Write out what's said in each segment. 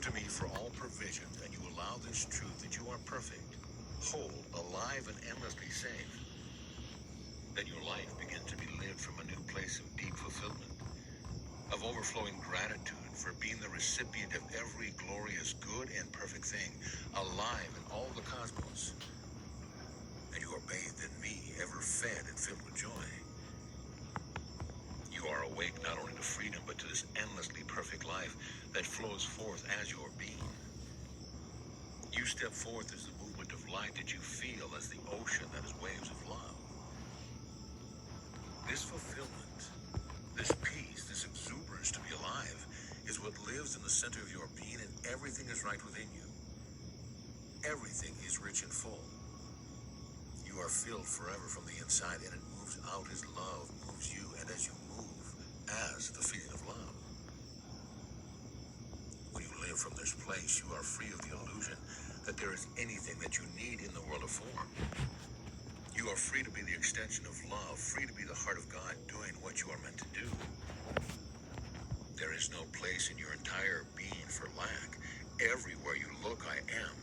To me for all provisions, and you allow this truth that you are perfect, whole, alive, and endlessly safe, then your life begins to be lived from a new place of deep fulfillment, of overflowing gratitude for being the recipient of every glorious, good, and perfect thing alive in all the cosmos. And you are bathed in me, ever fed and filled with joy. You are awake not only to freedom, but to this endlessly perfect life that flows forth as your being. You step forth as the movement of light that you feel as the ocean that is waves of love. This fulfillment, this peace, this exuberance to be alive is what lives in the center of your being, and everything is right within you. Everything is rich and full. You are filled forever from the inside, and it moves out as love moves you, and as you move as the feeling of love. When you live from this place, you are free of the illusion that there is anything that you need in the world of form. You are free to be the extension of love, free to be the heart of God doing what you are meant to do. There is no place in your entire being for lack. Everywhere you look, I am.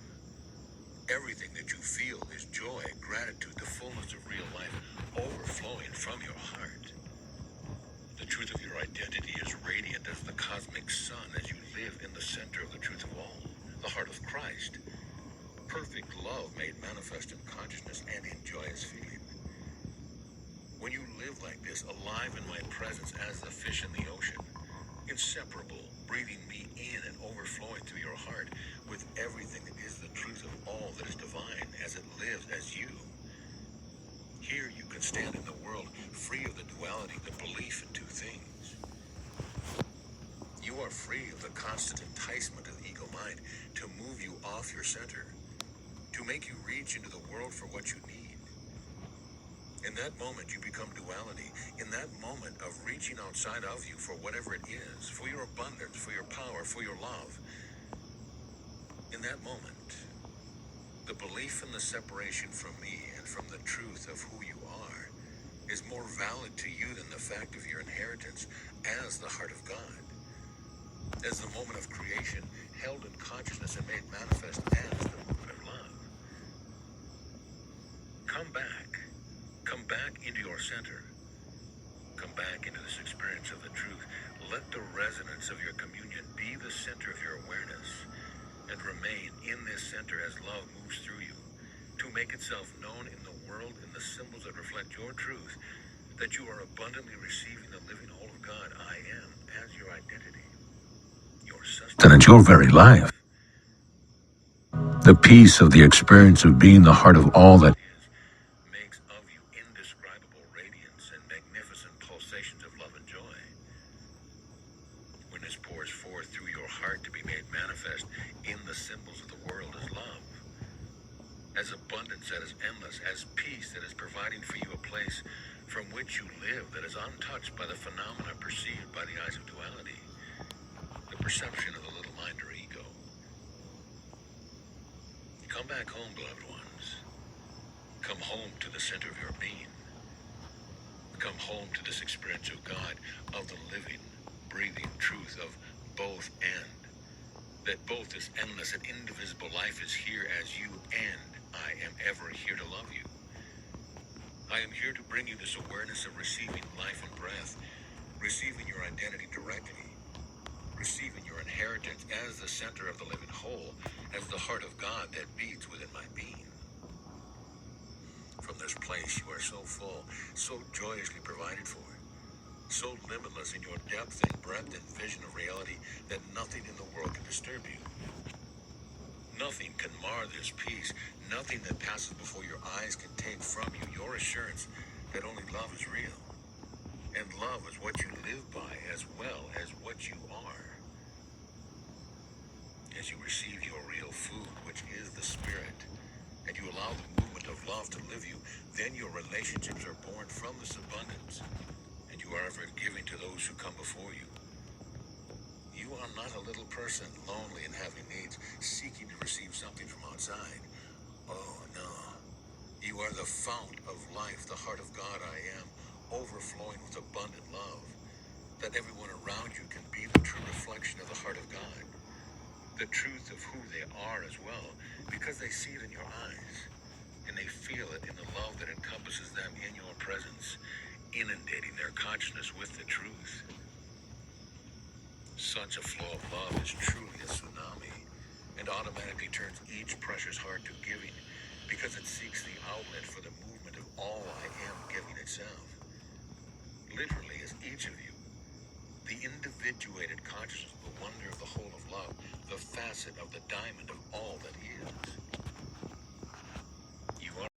Everything that you feel is joy, gratitude, the fullness of real life overflowing from your heart. The truth of your identity is radiant as the cosmic sun as you live in the center of the truth of all, the heart of Christ. Perfect love made manifest in consciousness and in joyous feeling. When you live like this, alive in my presence as the fish in the ocean, inseparable, breathing me in and overflowing through your heart with everything that is the truth of all that is divine as it lives as you. Here you can stand in the world free of the duality, the belief in two things. You are free of the constant enticement of the ego mind to move you off your center, to make you reach into the world for what you need. In that moment, you become duality. In that moment of reaching outside of you for whatever it is, for your abundance, for your power, for your love, in that moment, the belief in the separation from me and from the truth of who you are is more valid to you than the fact of your inheritance as the heart of God, as the moment of creation held in consciousness and made manifest as the movement of love. Come back. Come back into your center. Come back into this experience of the truth. Let the resonance of your communion be the center of your awareness, and remain in this center as love moves through you, to make itself known in the world in the symbols that reflect your truth, that you are abundantly receiving the living whole of God, I am, as your identity, your sustenance, your very life. The peace of the experience of being the heart of all that is makes of you indescribable radiance and magnificent pulsations of love and joy. When this pours forth through your heart to be made manifest in the symbols of the world as love, as abundance that is endless, as peace that is providing for you a place from which you live that is untouched by the phenomena perceived by the eyes of duality, the perception of the little mind or ego. Come back home, beloved ones. Come home to the center of your being. Come home to this experience of God, of the living, breathing truth of both and. That both this endless and indivisible life is here as you, and I am ever here to love you. I am here to bring you this awareness of receiving life and breath, receiving your identity directly, receiving your inheritance as the center of the living whole, as the heart of God that beats within my being. From this place you are so full, so joyously provided for, so limitless in your depth and breadth and vision of reality that nothing in the world can disturb you. Nothing can mar this peace. Nothing that passes before your eyes can take from you your assurance that only love is real. And love is what you live by as well as what you are. As you receive your real food, which is the Spirit, and you allow the movement of love to live you, then your relationships are born from this abundance, and you are ever giving to those who come before you. You are not a little person, lonely and having needs, seeking to receive something from outside. Oh, no. You are the fount of life, the heart of God I am, overflowing with abundant love, that everyone around you can be the true reflection of the heart of God. the truth of who they are as well, because they see it in your eyes, and they feel it in the love that encompasses them in your presence, inundating their consciousness with the truth. Such a flow of love is truly a tsunami, and automatically turns each precious heart to giving, because it seeks the outlet for the movement of all I am giving itself. Literally, as each of you, the individuated consciousness, the wonder of the whole of love, the facet of the diamond of all that is.